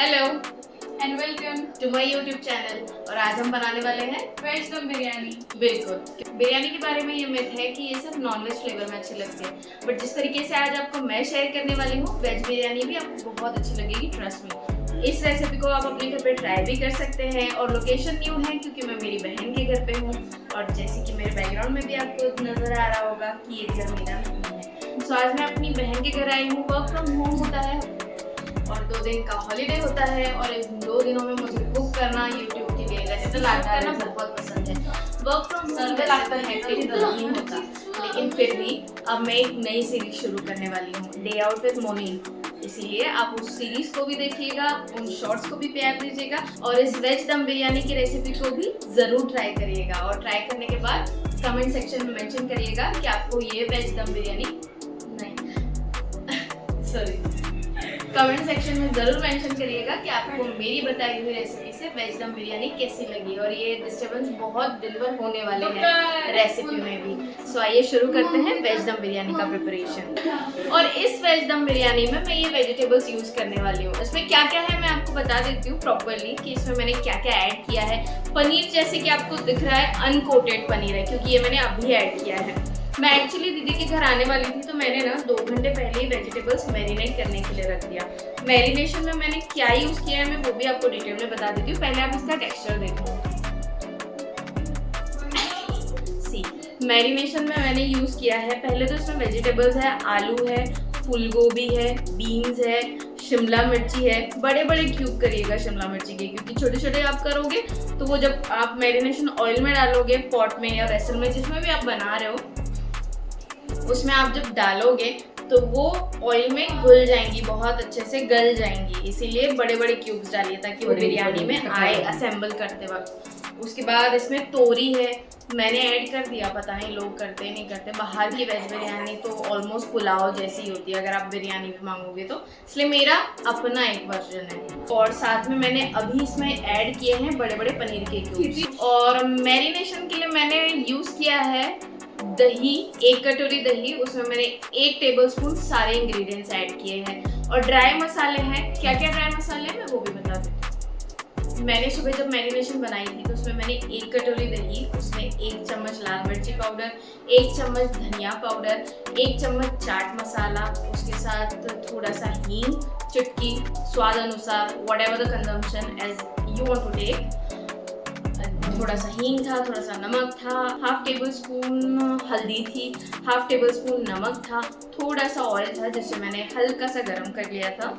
Hello and welcome to my YouTube channel. और आज हम बनाने वाले हैं वेज दम बिरयानी। बिल्कुल। बिरयानी के बारे में ये मिथ है कि ये सिर्फ नॉनवेज फ्लेवर में अच्छी लगती है, बट जिस तरीके से आज आपको मैं शेयर करने वाली हूँ, वेज बिरयानी भी आपको बहुत अच्छी लगेगी, ट्रस्ट मी। इस रेसिपी को आप अपने घर पे ट्राई भी कर सकते हैं। और लोकेशन न्यू है क्योंकि मैं मेरी बहन के घर पे हूँ, और जैसे कि मेरे बैकग्राउंड में भी आपको नजर आ रहा होगा कि ये घर मेरा नहीं है। सो आज मैं अपनी बहन के घर आई हूँ। वर्क फ्रॉम होम होता है और 2 दिन का हॉलीडे होता है, और इन 2 दिनों में मुझे कुक करना यूट्यूब के लिए रेसिपी करना बहुत पसंद है। वर्क फ्रॉम होम लगता है कि नहीं होता, लेकिन फिर भी अब मैं एक नई सीरीज शुरू करने वाली हूँ, डे आउट विद मोनी। इसीलिए आप उस सीरीज को भी देखिएगा, उन शॉर्ट्स को भी प्यार दीजिएगा, और इस वेज दम बिरयानी की रेसिपी को भी जरूर ट्राई करिएगा। और ट्राई करने के बाद कमेंट सेक्शन में मेंशन करिएगा कि आपको ये वेज दम बिरयानी कमेंट सेक्शन में जरूर मेंशन करिएगा कि आपको मेरी बताई हुई रेसिपी से वेज दम बिरयानी कैसी लगी। और ये डिस्टर्बेंस बहुत दिन भर होने वाले हैं रेसिपी में भी। सो आइए शुरू करते हैं वेज दम बिरयानी का प्रिपरेशन। और इस वेज दम बिरयानी में मैं ये वेजिटेबल्स यूज करने वाली हूँ। इसमें क्या क्या है मैं आपको बता देती हूँ प्रॉपरली कि इसमें मैंने क्या क्या ऐड किया है। पनीर जैसे कि आपको दिख रहा है अनकोटेड पनीर है, क्योंकि ये मैंने अभी ऐड किया है। मैं एक्चुअली दीदी के घर आने वाली थी, तो मैंने ना 2 घंटे पहले ही वेजिटेबल्स मैरिनेट करने के लिए रख दिया। मैरिनेशन में मैंने क्या यूज किया है मैं वो भी आपको डिटेल में बता देती हूँ। पहले आप इसका टेक्सचर देखो। सी मैरिनेशन में मैंने यूज किया है, पहले तो इसमें वेजिटेबल्स है, आलू है, फूल गोभी है, बीन्स है, शिमला मिर्ची है। बड़े बड़े क्यूब करिएगा शिमला मिर्ची के, क्योंकि छोटे छोटे आप करोगे तो वो जब आप मैरिनेशन ऑयल में डालोगे, पॉट में या वेसल में, जिसमें भी आप बना रहे हो, उसमें आप जब डालोगे तो वो ऑयल में घुल जाएंगी, बहुत अच्छे से गल जाएंगी। इसीलिए बड़े बड़े क्यूब्स डालिए ताकि वो बिरयानी में आए असेंबल करते वक्त। उसके बाद इसमें तोरी है, मैंने ऐड कर दिया। पता नहीं लोग करते नहीं करते। बाहर की वेज बिरयानी तो ऑलमोस्ट पुलाव जैसी होती है अगर आप बिरयानी भी मांगोगे तो, इसलिए मेरा अपना एक वर्जन है। और साथ में मैंने अभी इसमें ऐड किए हैं बड़े बड़े पनीर के क्यूब्स। और मैरिनेशन के लिए मैंने यूज किया है दही, 1 कटोरी दही, उसमें मैंने 1 टेबलस्पून सारे इंग्रेडिएंट्स ऐड किए हैं। और ड्राई मसाले हैं। क्या क्या ड्राई मसाले हैं मैं वो भी बता देती हूँ। मैंने सुबह जब मैरिनेशन बनाई थी तो उसमें मैंने 1 कटोरी दही, उसमें 1 चम्मच लाल मिर्ची पाउडर, 1 चम्मच धनिया पाउडर, 1 चम्मच चाट मसाला, उसके साथ थोड़ा सा हींग, चुटकी, स्वाद अनुसार, whatever the consumption as you want to take. थोड़ा सा हींग था, थोड़ा सा नमक था, 1/2 टेबलस्पून हल्दी थी, 1/2 टेबलस्पून नमक था, थोड़ा सा ऑयल था जिसे मैंने हल्का सा गर्म कर लिया था।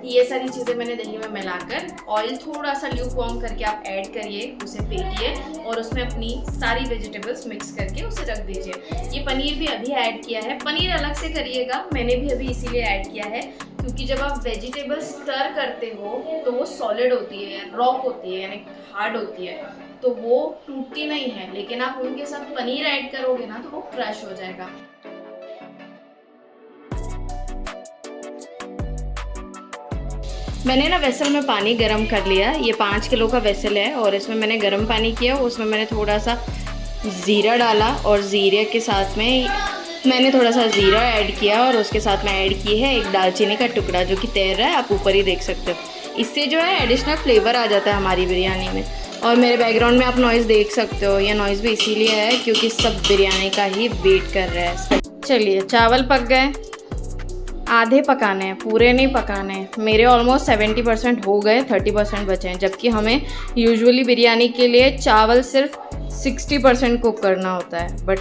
ये सारी चीज़ें मैंने दही में मिलाकर, ऑयल थोड़ा सा ल्यूक वार्म करके आप ऐड करिए, उसे फेंटिए और उसमें अपनी सारी वेजिटेबल्स मिक्स करके उसे रख दीजिए। ये पनीर भी अभी ऐड किया है। पनीर अलग से करिएगा, मैंने भी अभी इसीलिए ऐड किया है क्योंकि जब आप वेजिटेबल्स स्टर करते हो तो वो सॉलिड होती है, रॉक होती है, यानी हार्ड होती है, तो वो टूटती नहीं है। लेकिन आप उनके साथ पनीर ऐड करोगे ना तो वो क्रश हो जाएगा। मैंने ना वेसल में पानी गरम कर लिया। ये 5 किलो का वेसल है और इसमें मैंने गरम पानी किया। उसमें मैंने थोड़ा सा ज़ीरा डाला और ज़ीरे के साथ में मैंने थोड़ा सा ज़ीरा ऐड किया, और उसके साथ में ऐड की है 1 दालचीनी का टुकड़ा जो कि तैर रहा है, आप ऊपर ही देख सकते हो। इससे जो है एडिशनल फ्लेवर आ जाता है हमारी बिरयानी में। और मेरे बैकग्राउंड में आप नॉइज़ देख सकते हो, ये नॉइज़ भी इसीलिए है क्योंकि सब बिरयानी का ही वेट कर रहे हैं। चलिए, चावल पक गए, आधे पकाने हैं, पूरे नहीं पकाने हैं। मेरे ऑलमोस्ट 70% हो गए, 30% बचे हैं, जबकि हमें यूजुअली बिरयानी के लिए चावल सिर्फ 60% कुक करना होता है। बट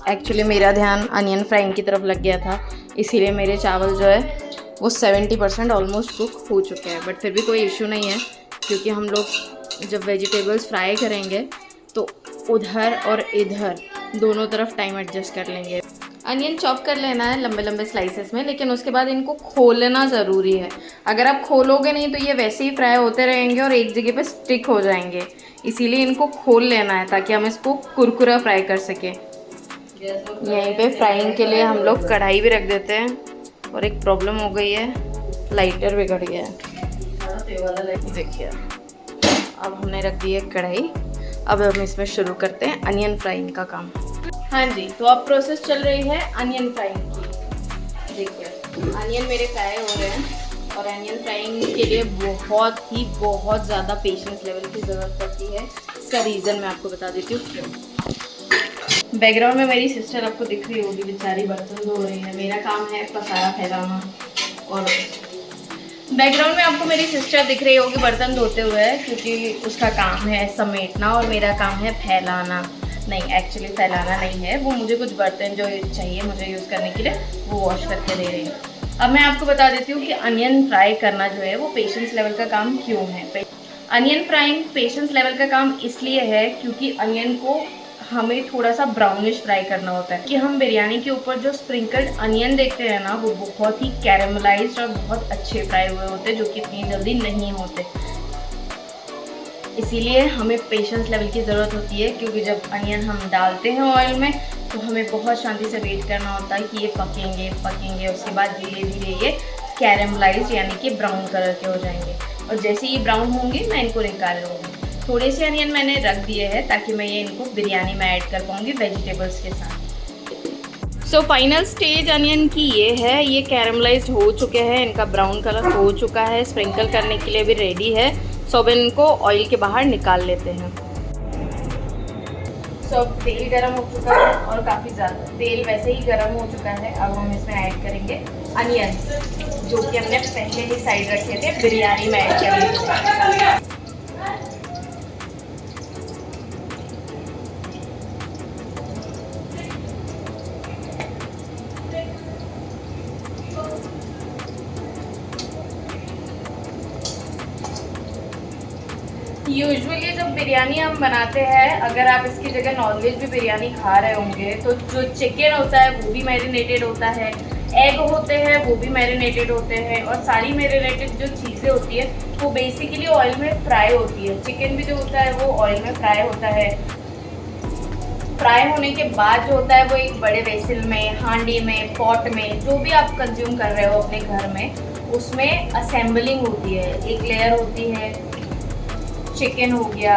एक्चुअली मेरा ध्यान अनियन फ्राइंग की तरफ लग गया था, इसीलिए मेरे चावल जो है वो 70% ऑलमोस्ट कुक हो चुके हैं। बट फिर भी कोई इशू नहीं है, क्योंकि हम लोग जब वेजिटेबल्स फ्राई करेंगे तो उधर और इधर दोनों तरफ टाइम एडजस्ट कर लेंगे। अनियन चॉप कर लेना है लंबे लंबे स्लाइसेस में, लेकिन उसके बाद इनको खोलना ज़रूरी है। अगर आप खोलोगे नहीं तो ये वैसे ही फ्राई होते रहेंगे और एक जगह पे स्टिक हो जाएंगे। इसीलिए इनको खोल लेना है ताकि हम इसको कुरकुरा फ्राई कर सकें। यहीं पे फ्राइंग के लिए हम लोग कढ़ाई भी रख देते हैं। और एक प्रॉब्लम हो गई है, लाइटर बिगड़ गया है, देखिए। अब हमने रख दी है कढ़ाई। अब हम इसमें शुरू करते हैं अनियन फ्राइंग का काम। हाँ जी, तो अब प्रोसेस चल रही है अनियन फ्राइंग की। देखिए, अनियन मेरे फ्राई हो रहे हैं और अनियन फ्राइंग के लिए बहुत ज़्यादा पेशेंस लेवल की ज़रूरत पड़ती है। इसका रीज़न मैं आपको बता देती हूँ क्यों। बैकग्राउंड में मेरी सिस्टर आपको दिख रही होगी, बेचारी बर्तन धो रही है। मेरा काम है पसारा फैलाना, और बैकग्राउंड में आपको मेरी सिस्टर दिख रही होगी बर्तन धोते हुए, क्योंकि उसका काम है समेटना और मेरा काम है फैलाना। नहीं, एक्चुअली फैलाना नहीं है, वो मुझे कुछ बर्तन जो चाहिए मुझे यूज़ करने के लिए वो वॉश करके दे रही है। अब मैं आपको बता देती हूँ कि अनियन फ्राई करना जो है वो पेशेंस लेवल का काम क्यों है। अनियन फ्राइंग पेशेंस लेवल का काम इसलिए है क्योंकि अनियन को हमें थोड़ा सा ब्राउनिश फ्राई करना होता है। कि हम बिरयानी के ऊपर जो स्प्रिंकल्ड अनियन देखते हैं ना, वो बहुत ही कैरेमलाइज्ड और बहुत अच्छे फ्राई हुए होते हैं, जो कि इतनी जल्दी नहीं होते। इसीलिए हमें पेशेंस लेवल की ज़रूरत होती है, क्योंकि जब अनियन हम डालते हैं ऑयल में तो हमें बहुत शांति से वेट करना होता है कि ये पकेंगे। उसके बाद धीरे धीरे ये कैरेमलाइज यानी कि ब्राउन कलर के हो जाएंगे, और जैसे ये ब्राउन होंगे मैं इनको निकाल लूँगी। थोड़े से अनियन मैंने रख दिए हैं ताकि मैं ये इनको बिरयानी में ऐड कर पाऊँगी वेजिटेबल्स के साथ। सो फाइनल स्टेज अनियन की ये है, ये कैरेमलाइज हो चुके हैं, इनका ब्राउन कलर हो चुका है, स्प्रिंकल करने के लिए भी रेडी है। सो अब इनको ऑयल के बाहर निकाल लेते हैं। सो अब तेल गरम हो चुका है और काफ़ी ज़्यादा तेल वैसे ही गरम हो चुका है। अब हम इसमें ऐड करेंगे अनियन, जो कि हमने पहले ही साइड रखे थे बिरयानी में ऐड करेंगे। यूजुअली जब बिरयानी हम बनाते हैं, अगर आप इसकी जगह नॉनवेज भी बिरयानी खा रहे होंगे, तो जो चिकन होता है वो भी मैरिनेटेड होता है, एग होते हैं वो भी मैरिनेटेड होते हैं, और सारी मैरिनेटेड जो चीज़ें होती है वो बेसिकली ऑयल में फ्राई होती है। चिकन भी जो होता है वो ऑयल में फ्राई होता है। फ्राई होने के बाद जो होता है वो एक बड़े वेसल में, हांडी में, पॉट में, जो भी आप कंज्यूम कर रहे हो अपने घर में, उसमें असेंबलिंग होती है। एक लेयर होती है, चिकन हो गया,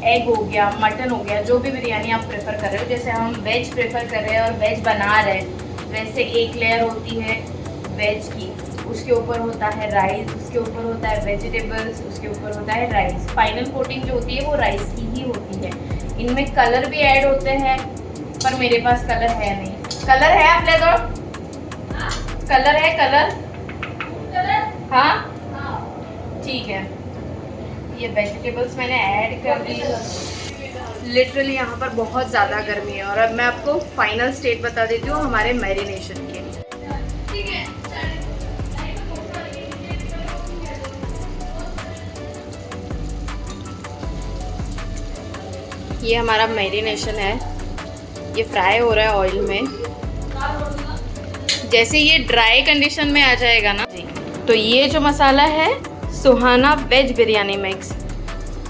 एग हो गया, मटन हो गया, जो भी बिरयानी आप प्रेफर कर रहे हो। जैसे हम वेज प्रेफर कर रहे हैं और वेज बना रहे हैं, वैसे एक लेयर होती है वेज की, उसके ऊपर होता है राइस, उसके ऊपर होता है वेजिटेबल्स, उसके ऊपर होता है राइस। फाइनल कोटिंग जो होती है वो राइस की ही होती है। इनमें कलर भी ऐड होते हैं, पर मेरे पास कलर है नहीं। कलर है आप ले दो, कलर है, कलर हाँ ठीक है। ये वेजिटेबल्स मैंने ऐड कर दी। लिटरली यहाँ पर बहुत ज़्यादा गर्मी है, और अब मैं आपको फाइनल स्टेट बता देती हूँ हमारे मैरिनेशन के। ये हमारा मैरिनेशन है, ये फ्राई हो रहा है ऑयल में। जैसे ये ड्राई कंडीशन में आ जाएगा ना जी, तो ये जो मसाला है सुहाना वेज बिरयानी मिक्स,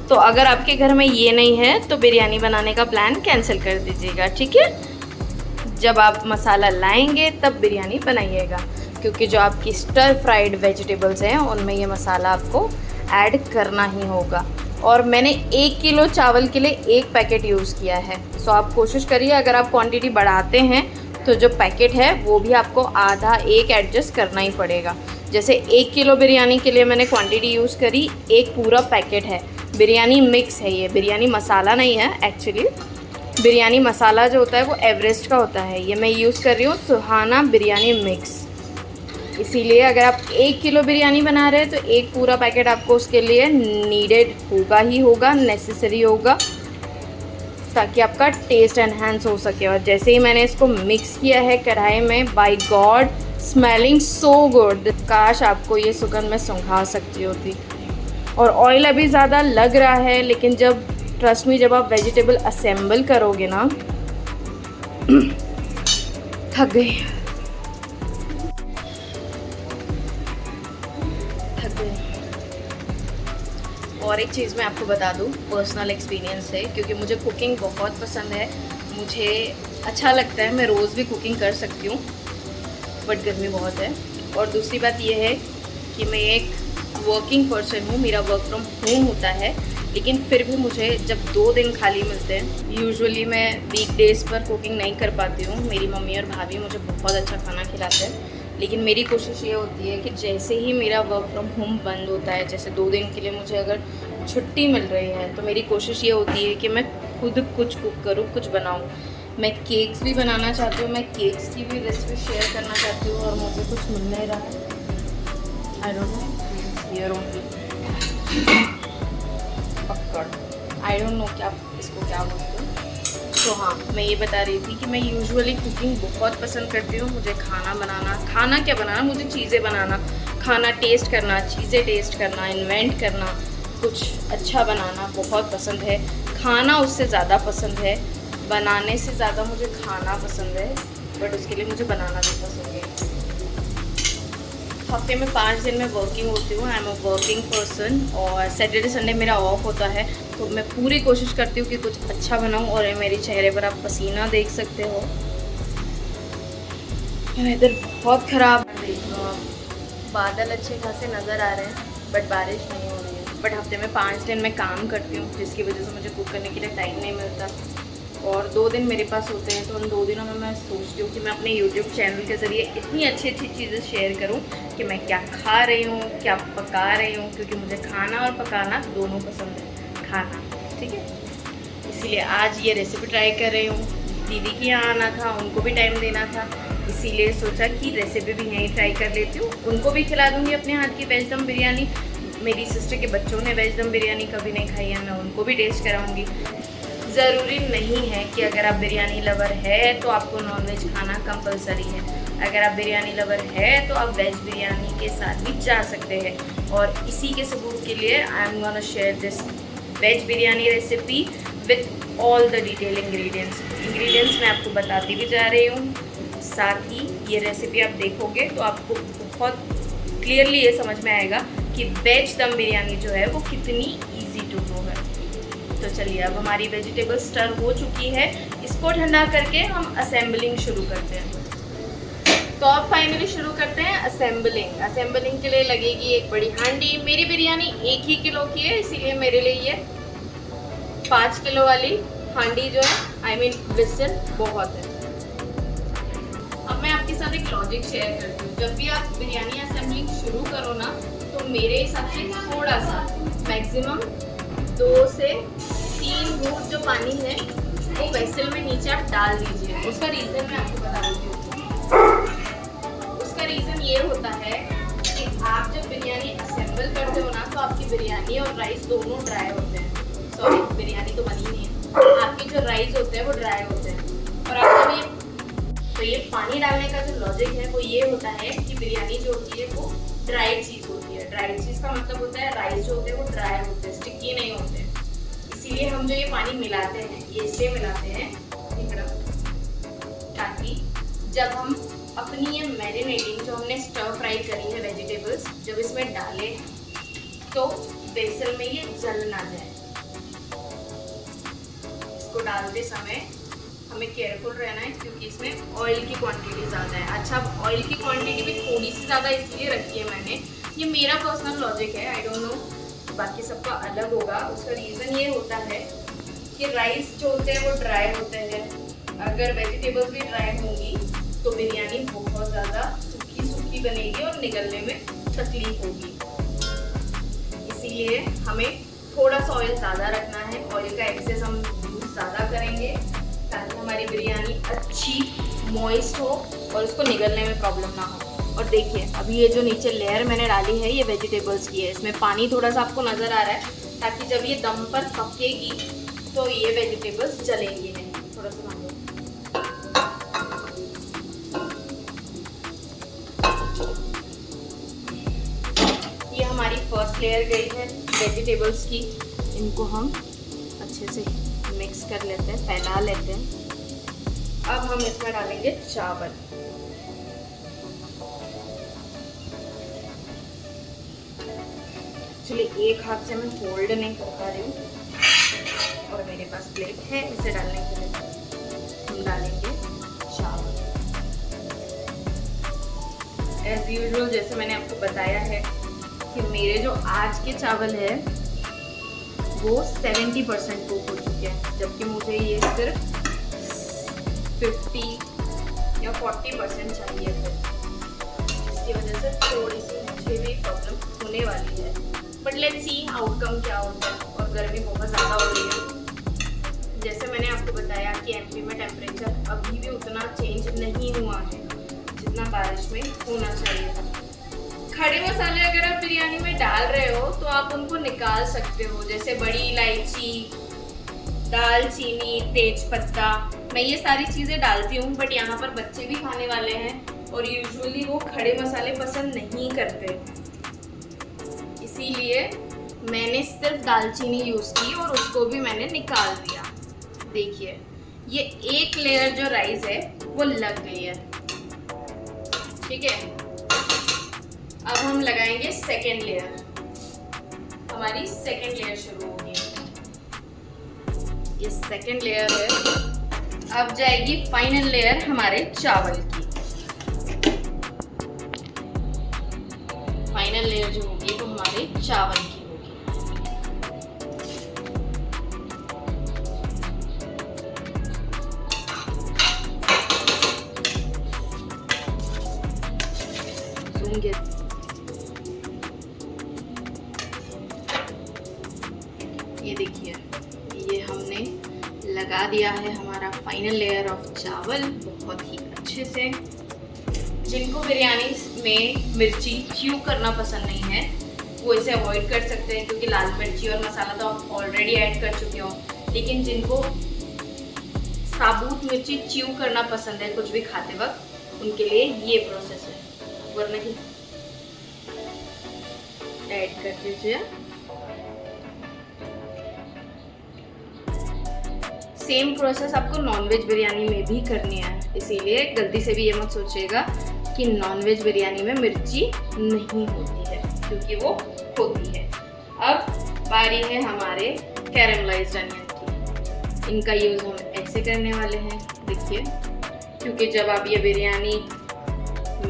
तो अगर आपके घर में ये नहीं है तो बिरयानी बनाने का प्लान कैंसिल कर दीजिएगा, ठीक है। जब आप मसाला लाएंगे तब बिरयानी बनाइएगा, क्योंकि जो आपकी स्टर फ्राइड वेजिटेबल्स हैं उनमें ये मसाला आपको ऐड करना ही होगा। और मैंने 1 किलो चावल के लिए 1 पैकेट यूज़ किया है। सो आप कोशिश करिए, अगर आप क्वांटिटी बढ़ाते हैं तो जो पैकेट है वो भी आपको आधा 1 एडजस्ट करना ही पड़ेगा। जैसे 1 किलो बिरयानी के लिए मैंने क्वांटिटी यूज़ करी, 1 पूरा पैकेट है। बिरयानी मिक्स है, ये बिरयानी मसाला नहीं है एक्चुअली। बिरयानी मसाला जो होता है वो एवरेस्ट का होता है, ये मैं यूज़ कर रही हूँ सुहाना बिरयानी मिक्स। इसीलिए अगर आप 1 किलो बिरयानी बना रहे हैं तो 1 पूरा पैकेट आपको उसके लिए नीडेड होगा ही होगा, नेसेसरी होगा, ताकि आपका टेस्ट एनहांस हो सके। और जैसे ही मैंने इसको मिक्स किया है कढ़ाई में, by god smelling so good. काश आपको ये सुगंध मैं सुंघा सकती होती। और ऑयल अभी ज़्यादा लग रहा है, लेकिन जब ट्रस्ट मी, जब आप वेजिटेबल असेंबल करोगे ना, थक गई। और एक चीज़ मैं आपको बता दूँ, पर्सनल एक्सपीरियंस है, क्योंकि मुझे कुकिंग बहुत पसंद है, मुझे अच्छा लगता है, मैं रोज़ भी कुकिंग कर सकती हूँ, बट गर्मी बहुत है। और दूसरी बात यह है कि मैं एक वर्किंग पर्सन हूँ, मेरा वर्क फ्रॉम होम होता है, लेकिन फिर भी मुझे जब 2 दिन खाली मिलते हैं, यूजुअली मैं वीकडेज़ पर कुकिंग नहीं कर पाती हूँ। मेरी मम्मी और भाभी मुझे बहुत अच्छा खाना खिलाते हैं, लेकिन मेरी कोशिश ये होती है कि जैसे ही मेरा वर्क फ्रॉम होम बंद होता है, जैसे 2 दिन के लिए मुझे अगर छुट्टी मिल रही है, तो मेरी कोशिश ये होती है कि मैं खुद कुछ कुक करूँ, कुछ बनाऊँ। मैं केक्स भी बनाना चाहती हूँ, मैं केक्स की भी रेसिपी शेयर करना चाहती हूँ और मुझे कुछ मिल नहीं रहा है। I don't know, here only पकड़, आई डोंट नो क्या इसको क्या बोलते हैं। तो हाँ, मैं ये बता रही थी कि मैं यूजुअली कुकिंग बहुत पसंद करती हूँ। मुझे खाना बनाना, खाना क्या बनाना, मुझे चीज़ें बनाना, खाना टेस्ट करना, चीज़ें टेस्ट करना, इन्वेंट करना, कुछ अच्छा बनाना बहुत पसंद है। खाना उससे ज़्यादा पसंद है, बनाने से ज़्यादा मुझे खाना पसंद है, बट उसके लिए मुझे बनाना भी पसंद है। हफ्ते में 5 दिन मैं वर्किंग होती हूँ, I am a working person, और सैटरडे संडे मेरा ऑफ होता है, तो मैं पूरी कोशिश करती हूँ कि कुछ अच्छा बनाऊँ। और मेरे चेहरे पर आप पसीना देख सकते हो, इधर बहुत ख़राब। देख लो आप, बादल अच्छे खासे नज़र आ रहे हैं बट बारिश नहीं हो रही है। बट हफ्ते में 5 दिन मैं काम करती हूँ, जिसकी वजह से मुझे कुक करने के लिए टाइम नहीं मिलता, और 2 दिन मेरे पास होते हैं। तो उन 2 दिनों में मैं सोचती हूँ कि मैं अपने यूट्यूब चैनल के ज़रिए इतनी अच्छी अच्छी चीज़ें शेयर करूँ कि मैं क्या खा रही हूँ, क्या पका रही हूँ, क्योंकि मुझे खाना और पकाना दोनों पसंद है। खाना, ठीक है, इसीलिए आज ये रेसिपी ट्राई कर रही हूँ। दीदी के यहाँ आना था, उनको भी टाइम देना था, इसीलिए सोचा कि रेसिपी भी यहीं ट्राई कर लेती हूँ। उनको भी खिला दूँगी अपने हाथ की वेज दम बिरयानी। मेरी सिस्टर के बच्चों ने वेज दम बिरयानी कभी नहीं खाई है, मैं उनको भी टेस्ट कराऊँगी। ज़रूरी नहीं है कि अगर आप बिरयानी लवर है तो आपको नॉनवेज खाना कंपलसरी है। अगर आप बिरयानी लवर है तो आप वेज बिरयानी के साथ भी जा सकते हैं। और इसी के सबूत के लिए I am gonna share this veg biryani recipe with all the detail ingredients मैं आपको बताती भी जा रही हूँ। साथ ही ये रेसिपी आप देखोगे तो आपको बहुत क्लियरली ये समझ में आएगा कि वेज दम बिरयानी जो है वो कितनी ईजी टू डू है। तो चलिए, अब हमारी वेजिटेबल स्टर हो चुकी है, इसको ठंडा करके हम असेंबलिंग शुरू करते हैं। तो अब फाइनली शुरू करते हैं असेंबलिंग के लिए लगेगी एक बड़ी हांडी। मेरी बिरयानी 1 ही किलो की है, इसीलिए मेरे लिए ये 5 किलो वाली हांडी जो है, आई मीन विसल, बहुत है। अब मैं आपके साथ एक लॉजिक शेयर करती हूँ। जब भी आप बिरयानी असेंबलिंग शुरू करो ना, तो मेरे हिसाब से थोड़ा सा मैक्सिमम 2 से 3 घूंट जो पानी है वो वेसल में नीचे आप डाल दीजिए। उसका रीज़न मैं आपको बता देती हूँ। उसका रीज़न ये होता है कि आप जब बिरयानी असेंबल करते हो ना, तो आपकी बिरयानी और राइस दोनों ड्राई होते हैं। सॉरी, बिरयानी तो बनी नहीं है, आपके जो राइस होते हैं वो ड्राई होते हैं। और आप जब ये पानी डालने का जो लॉजिक है वो ये होता है कि बिरयानी जो होती है वो ड्राई चीज़ होती है। ड्राई चीज़ का मतलब होता है राइस जो होते हैं वो ड्राई होते हैं, स्टिकी नहीं होते। इसीलिए हम जो ये पानी मिलाते हैं, ये इसलिए मिलाते हैं ताकि जब हम अपनी ये मैरिनेटिंग जो हमने स्टर फ्राई करी है वेजिटेबल्स, जब इसमें डालें तो बेसन में ये जल ना जाए। इसको डालते समय हमें केयरफुल रहना है, क्योंकि इसमें ऑयल की क्वांटिटी ज़्यादा है। अच्छा, ऑयल की क्वांटिटी भी थोड़ी सी ज़्यादा इसलिए रखी है मैंने, ये मेरा पर्सनल लॉजिक है, आई डोंट नो, बाकी सबका अलग होगा। उसका रीज़न ये होता है कि राइस जो होते हैं वो ड्राई होते हैं। अगर वेजिटेबल्स भी ड्राई होंगी तो बिरयानी बहुत ज़्यादा सूखी सूखी बनेगी और निगलने में तकलीफ होगी। इसीलिए हमें थोड़ा सा ऑयल ज़्यादा रखना है। ऑयल का एक्सेस हम यूज़ ज़्यादा करेंगे ताकि हमारी बिरयानी अच्छी मॉइस्ट हो और उसको निगलने में प्रॉब्लम ना हो। और देखिए, अभी ये जो नीचे लेयर मैंने डाली है ये वेजिटेबल्स की है, इसमें पानी थोड़ा सा आपको नज़र आ रहा है, ताकि जब ये दम पर पकेगी तो ये वेजिटेबल्स जलेंगी नहीं। थोड़ा सा मान लो, ये हमारी फर्स्ट लेयर गई है वेजिटेबल्स की। इनको हम अच्छे से मिक्स कर लेते हैं, फैला लेते हैं। अब हम इसमें डालेंगे चावल। एक्चुअली एक हाथ से मैं होल्ड नहीं कर पा रही हूँ और मेरे पास प्लेट है, इसे डालने के लिए हम डालेंगे चावल। एज यूजुअल, जैसे मैंने आपको बताया है कि मेरे जो आज के चावल है वो 70% कुक हो चुके हैं, जबकि मुझे ये सिर्फ 50 या 40% चाहिए थे। जिसकी वजह से थोड़ी सी मुझे भी प्रॉब्लम होने वाली है, बट लेट्स सी आउटकम क्या होता है। और गर्मी बहुत ज़्यादा हो रही है, जैसे मैंने आपको बताया कि एमपी में टेम्परेचर अभी भी उतना चेंज नहीं हुआ है जितना बारिश में होना चाहिए था। खड़े मसाले अगर आप बिरयानी में डाल रहे हो तो आप उनको निकाल सकते हो, जैसे बड़ी इलायची, दालचीनी, तेज पत्ता। मैं ये सारी चीज़ें डालती हूँ, बट यहाँ पर बच्चे भी खाने वाले हैं और यूजुअली वो खड़े मसाले पसंद नहीं करते, इसीलिए मैंने सिर्फ दालचीनी यूज़ की और उसको भी मैंने निकाल दिया। देखिए ये एक लेयर जो राइस है वो लग गई है, ठीक है। अब हम लगाएंगे सेकेंड लेयर। हमारी सेकेंड लेयर शुरू होगी। ये सेकेंड लेयर है। अब जाएगी फाइनल लेयर हमारे चावल की। फाइनल लेयर जो होगी वो हमारे चावल की होगी। जूम के ये देखिए, ये हमने लगा दिया है हमारा फाइनल लेयर ऑफ चावल बहुत ही अच्छे से। जिनको बिरयानी में मिर्ची च्यू करना पसंद नहीं है वो इसे अवॉइड कर सकते हैं, क्योंकि लाल मिर्ची और मसाला तो आप ऑलरेडी ऐड कर चुके हो। लेकिन जिनको साबुत मिर्ची च्यू करना पसंद है कुछ भी खाते वक्त, उनके लिए ये प्रोसेस है। वरना कि ऐड कर दीजिए। सेम प्रोसेस आपको नॉनवेज बिरयानी में भी करनी है, इसीलिए गलती से भी ये मत सोचिएगा कि नॉनवेज बिरयानी में मिर्ची नहीं होती है, क्योंकि वो होती है। अब बारी है हमारे कैरेमलाइज्ड अनियन की। इनका यूज़ हम ऐसे करने वाले हैं, देखिए, क्योंकि जब आप ये बिरयानी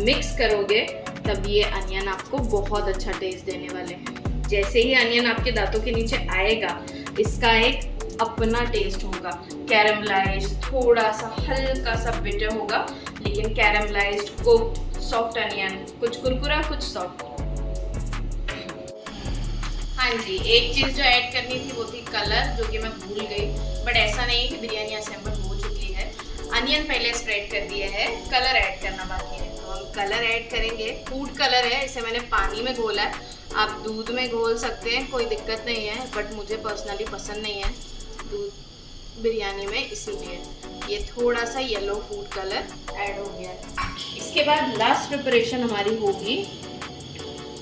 मिक्स करोगे तब ये अनियन आपको बहुत अच्छा टेस्ट देने वाले हैं। जैसे ही अनियन आपके दांतों के नीचे आएगा, इसका एक अपना टेस्ट होगा। कैरेमलाइज्ड, थोड़ा सा हल्का सा बिटर होगा, लेकिन कैरेमलाइज्ड, कुक्ड, सॉफ्ट अनियन, कुछ कुरकुरा कुछ सॉफ्ट। हाँ जी, एक चीज़ जो ऐड करनी थी वो थी कलर, जो कि मैं भूल गई, बट ऐसा नहीं है कि बिरयानी असेंबल हो चुकी है। अनियन पहले स्प्रेड कर दिए है, कलर ऐड करना बाकी है। तो हम कलर ऐड करेंगे। फूड कलर है, इसे मैंने पानी में घोला है। आप दूध में घोल सकते हैं, कोई दिक्कत नहीं है, बट मुझे पर्सनली पसंद नहीं है दूध बिरयानी में, इसीलिए ये थोड़ा सा येलो फूड कलर ऐड हो गया है। इसके बाद लास्ट प्रिपरेशन हमारी होगी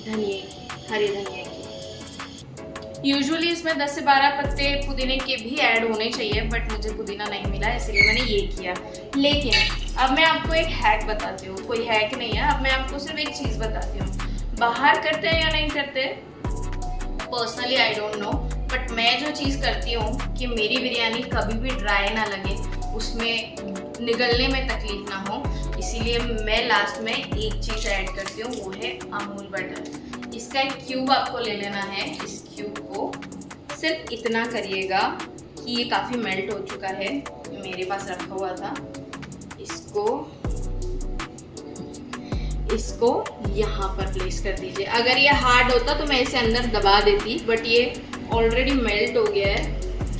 धनिए की, हरे धनिए की। यूजुअली इसमें 10 से 12 पत्ते पुदीने के भी ऐड होने चाहिए, बट मुझे पुदीना नहीं मिला, इसलिए मैंने ये किया। लेकिन अब मैं आपको एक हैक बताती हूँ। कोई हैक नहीं है, अब मैं आपको सिर्फ एक चीज़ बताती हूँ। बाहर करते हैं या नहीं करते, personally I don't know, but मैं जो चीज़ करती हूँ कि मेरी बिरयानी कभी भी ड्राई ना लगे, उसमें निगलने में तकलीफ ना हो, इसीलिए मैं लास्ट में एक चीज़ ऐड करती हूँ, वो है अमूल बटर। इसका एक क्यूब आपको ले लेना है। इस क्यूब को सिर्फ इतना करिएगा कि ये काफ़ी मेल्ट हो चुका है, मेरे पास रखा हुआ था। इसको यहाँ पर प्लेस कर दीजिए। अगर ये हार्ड होता तो मैं इसे अंदर दबा देती, बट ये ऑलरेडी मेल्ट हो गया है,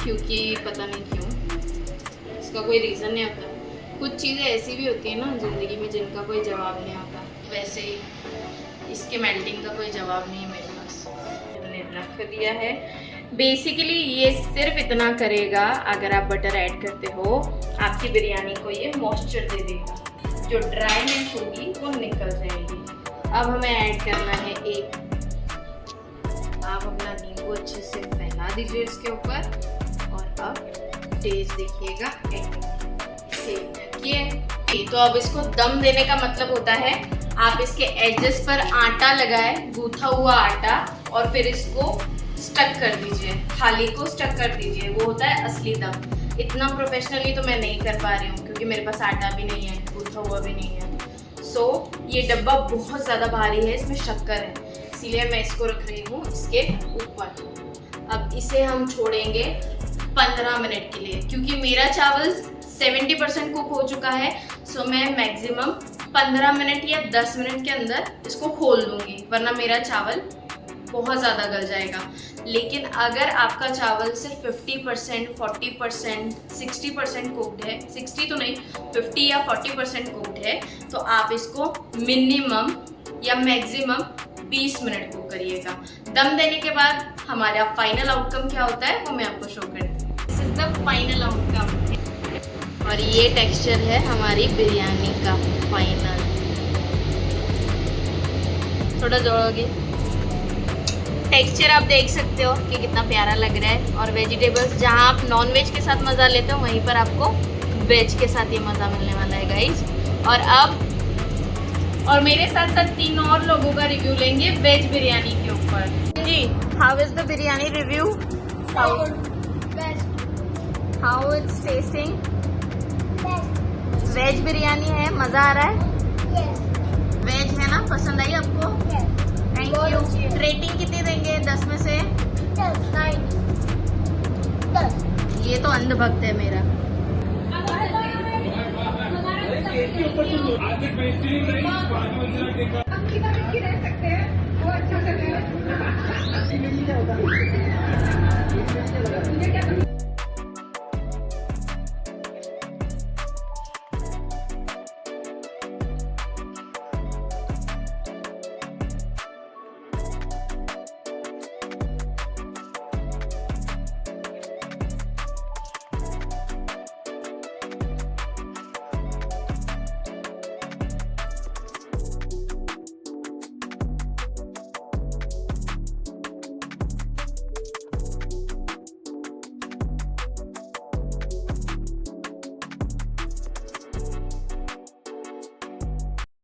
क्योंकि पता नहीं क्यों, इसका कोई रीज़न नहीं होता। कुछ चीज़ें ऐसी भी होती है ना ज़िंदगी में जिनका कोई जवाब नहीं होता, वैसे ही इसके मेल्टिंग का कोई जवाब नहीं है मेरे पास। मैंने रख दिया है। बेसिकली ये सिर्फ इतना करेगा, अगर आप बटर ऐड करते हो आपकी बिरयानी को ये मॉइस्चर दे देगा, जो ड्राईनेस होगी वो निकल जाएगी। अब हमें ऐड करना है एक, आप अपना नींबू अच्छे से फैला दीजिए इसके ऊपर, और अब टेस्ट देखिएगा। ढकिए। तो अब इसको दम देने का मतलब होता है आप इसके एजेस पर आटा लगाए, गूथा हुआ आटा, और फिर इसको स्टक कर दीजिए, थाली को स्टक कर दीजिए, वो होता है असली दम। इतना प्रोफेशनली तो मैं नहीं कर पा रही हूँ, क्योंकि मेरे पास आटा भी नहीं है, गूथा हुआ भी नहीं है। सो ये डब्बा बहुत ज़्यादा भारी है, इसमें शक्कर है, इसीलिए मैं इसको रख रही हूँ इसके ऊपर। अब इसे हम छोड़ेंगे 15 मिनट के लिए, क्योंकि मेरा चावल 70% कुक हो चुका है। सो मैं मैक्सिमम 15 मिनट या 10 मिनट के अंदर इसको खोल दूंगी, वरना मेरा चावल बहुत ज़्यादा गल जाएगा। लेकिन अगर आपका चावल सिर्फ 50%, 40%, 60% कुक्ड है, 60 तो नहीं, 50 या 40% कुक्ड है, तो आप इसको मिनिमम या मैक्सिमम 20 मिनट कुक करिएगा। दम देने के बाद हमारा फाइनल आउटकम क्या होता है वो मैं आपको शो करती हूँ। This is the final outcome और ये टेक्सचर है हमारी बिरयानी का फाइनल। थोड़ा जोड़ोगे, टेक्सचर आप देख सकते हो कि कितना प्यारा लग रहा है। और वेजिटेबल्स, जहाँ आप नॉन वेज के साथ मज़ा लेते हो वहीं पर आपको वेज के साथ ये मज़ा मिलने वाला है गाइस। और मेरे साथ साथ 3 और लोगों का रिव्यू लेंगे वेज बिरयानी के ऊपर। जी, how is the biryani review? How it's tasting? Veg biryani है, मज़ा आ रहा है? वेज है ना, पसंद आई आपको? Thank you. रेटिंग कितनी देंगे 10 में से? 10। ये तो अंधभक्त है मेरा। हम कितना रह सकते हैं और अच्छा से